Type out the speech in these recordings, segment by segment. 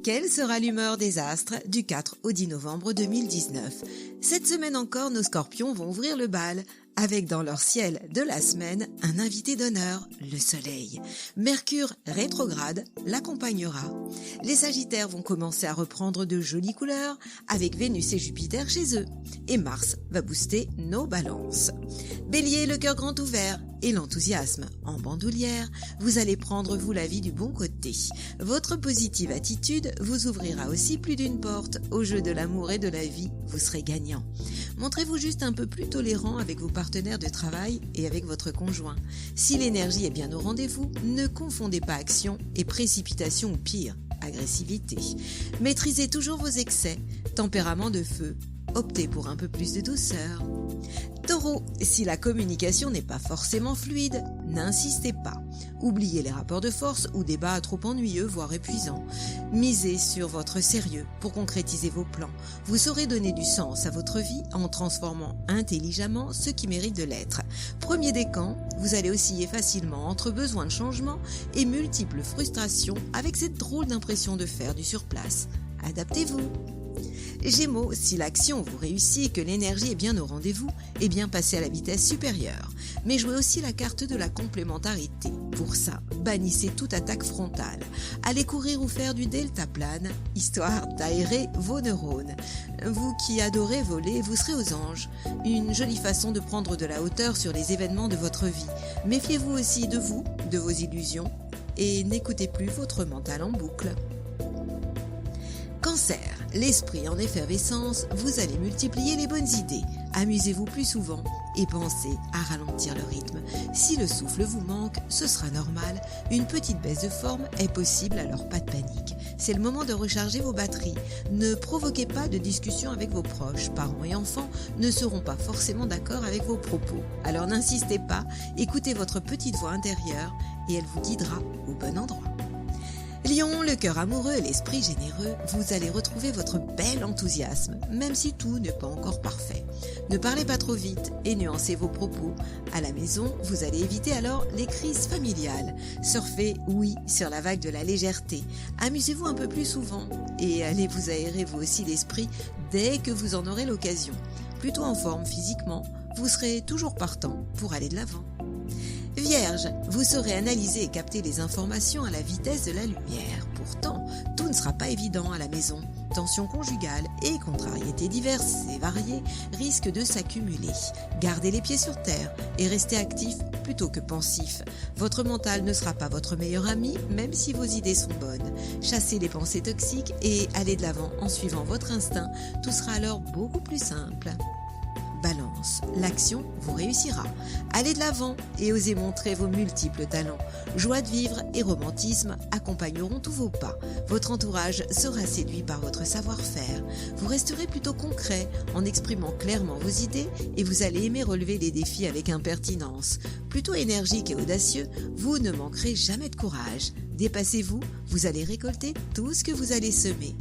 Quelle sera l'humeur des astres du 4 au 10 novembre 2019 ? Cette semaine encore, nos scorpions vont ouvrir le bal avec dans leur ciel de la semaine un invité d'honneur, le soleil. Mercure rétrograde l'accompagnera. Les sagittaires vont commencer à reprendre de jolies couleurs avec Vénus et Jupiter chez eux. Et Mars va booster nos balances. Bélier, le cœur grand ouvert et l'enthousiasme en bandoulière, vous allez prendre vous la vie du bon côté. Votre positive attitude vous ouvrira aussi plus d'une porte. Au jeu de l'amour et de la vie, vous serez gagnant. Montrez-vous juste un peu plus tolérant avec vos partenaires de travail et avec votre conjoint. Si l'énergie est bien au rendez-vous, ne confondez pas action et précipitation ou pire, agressivité. Maîtrisez toujours vos excès, tempérament de feu. Optez pour un peu plus de douceur. Taureau, si la communication n'est pas forcément fluide, n'insistez pas. Oubliez les rapports de force ou débats trop ennuyeux, voire épuisants. Misez sur votre sérieux pour concrétiser vos plans. Vous saurez donner du sens à votre vie en transformant intelligemment ce qui mérite de l'être. Premier décan, vous allez osciller facilement entre besoin de changement et multiples frustrations avec cette drôle d'impression de faire du surplace. Adaptez-vous. Gémeaux, si l'action vous réussit et que l'énergie est bien au rendez-vous, eh bien passez à la vitesse supérieure. Mais jouez aussi la carte de la complémentarité. Pour ça, bannissez toute attaque frontale. Allez courir ou faire du deltaplane, histoire d'aérer vos neurones. Vous qui adorez voler, vous serez aux anges. Une jolie façon de prendre de la hauteur sur les événements de votre vie. Méfiez-vous aussi de vous, de vos illusions, et n'écoutez plus votre mental en boucle. Cancer, l'esprit en effervescence, vous allez multiplier les bonnes idées. Amusez-vous plus souvent et pensez à ralentir le rythme. Si le souffle vous manque, ce sera normal. Une petite baisse de forme est possible, alors pas de panique. C'est le moment de recharger vos batteries. Ne provoquez pas de discussion avec vos proches. Parents et enfants ne seront pas forcément d'accord avec vos propos. Alors n'insistez pas, écoutez votre petite voix intérieure et elle vous guidera au bon endroit. Lion, le cœur amoureux et l'esprit généreux, vous allez retrouver votre bel enthousiasme, même si tout n'est pas encore parfait. Ne parlez pas trop vite et nuancez vos propos. À la maison, vous allez éviter alors les crises familiales. Surfez, oui, sur la vague de la légèreté. Amusez-vous un peu plus souvent et allez vous aérer vous aussi l'esprit dès que vous en aurez l'occasion. Plutôt en forme physiquement, vous serez toujours partant pour aller de l'avant. Vierge, vous saurez analyser et capter les informations à la vitesse de la lumière. Pourtant, tout ne sera pas évident à la maison. Tensions conjugales et contrariétés diverses et variées risquent de s'accumuler. Gardez les pieds sur terre et restez actif plutôt que pensif. Votre mental ne sera pas votre meilleur ami, même si vos idées sont bonnes. Chassez les pensées toxiques et allez de l'avant en suivant votre instinct. Tout sera alors beaucoup plus simple. Balance, l'action vous réussira. Allez de l'avant et osez montrer vos multiples talents. Joie de vivre et romantisme accompagneront tous vos pas. Votre entourage sera séduit par votre savoir-faire. Vous resterez plutôt concret en exprimant clairement vos idées et vous allez aimer relever les défis avec impertinence. Plutôt énergique et audacieux, vous ne manquerez jamais de courage. Dépassez-vous, vous allez récolter tout ce que vous allez semer.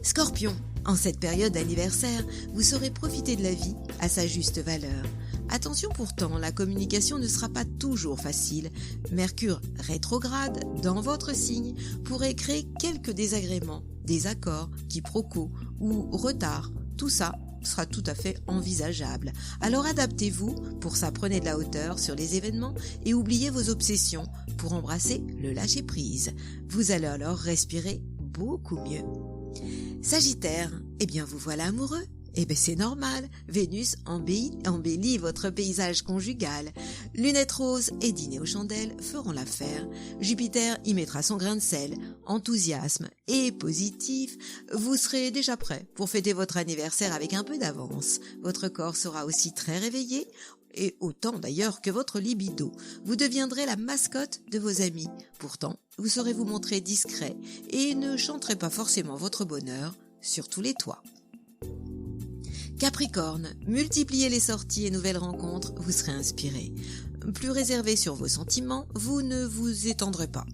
Scorpion, en cette période d'anniversaire, vous saurez profiter de la vie à sa juste valeur. Attention pourtant, la communication ne sera pas toujours facile. Mercure rétrograde dans votre signe pourrait créer quelques désagréments, désaccords, quiproquos ou retards. Tout ça sera tout à fait envisageable. Alors adaptez-vous, pour ça prenez de la hauteur sur les événements et oubliez vos obsessions pour embrasser le lâcher-prise. Vous allez alors respirer beaucoup mieux. Sagittaire, eh bien vous voilà amoureux. Eh bien c'est normal, Vénus embellit votre paysage conjugal. Lunettes roses et dîner aux chandelles feront l'affaire. Jupiter y mettra son grain de sel. Enthousiasme et positif, vous serez déjà prêt pour fêter votre anniversaire avec un peu d'avance. Votre corps sera aussi très réveillé, et autant d'ailleurs que votre libido. Vous deviendrez la mascotte de vos amis. Pourtant, vous saurez vous montrer discret et ne chanterez pas forcément votre bonheur sur tous les toits. Capricorne, multipliez les sorties et nouvelles rencontres, vous serez inspiré. Plus réservé sur vos sentiments, vous ne vous étendrez pas.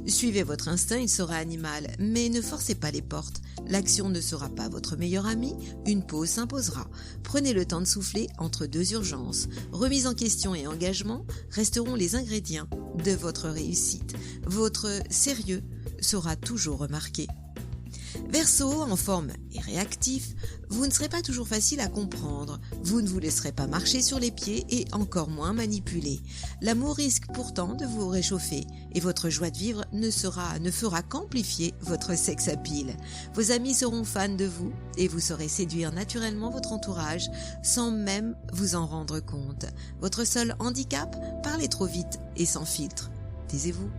Suivez votre instinct, il sera animal, mais ne forcez pas les portes. L'action ne sera pas votre meilleur ami, une pause s'imposera. Prenez le temps de souffler entre deux urgences. Remise en question et engagement resteront les ingrédients de votre réussite. Votre sérieux sera toujours remarqué. Verseau, en forme et réactif, vous ne serez pas toujours facile à comprendre, vous ne vous laisserez pas marcher sur les pieds et encore moins manipuler. L'amour risque pourtant de vous réchauffer et votre joie de vivre ne fera qu'amplifier votre sex appeal. Vos amis seront fans de vous et vous saurez séduire naturellement votre entourage sans même vous en rendre compte. Votre seul handicap, parler trop vite et sans filtre. Taisez-vous.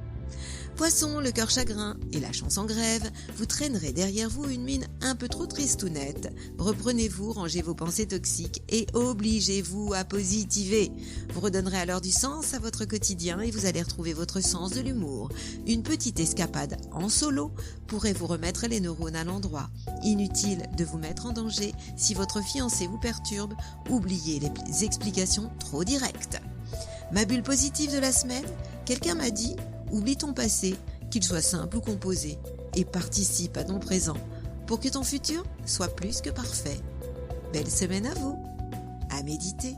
Poisson, le cœur chagrin et la chance en grève, vous traînerez derrière vous une mine un peu trop tristounette. Reprenez-vous, rangez vos pensées toxiques et obligez-vous à positiver. Vous redonnerez alors du sens à votre quotidien et vous allez retrouver votre sens de l'humour. Une petite escapade en solo pourrait vous remettre les neurones à l'endroit. Inutile de vous mettre en danger si votre fiancé vous perturbe, oubliez les explications trop directes. Ma bulle positive de la semaine, quelqu'un m'a dit: oublie ton passé, qu'il soit simple ou composé, et participe à ton présent pour que ton futur soit plus que parfait. Belle semaine à vous, à méditer.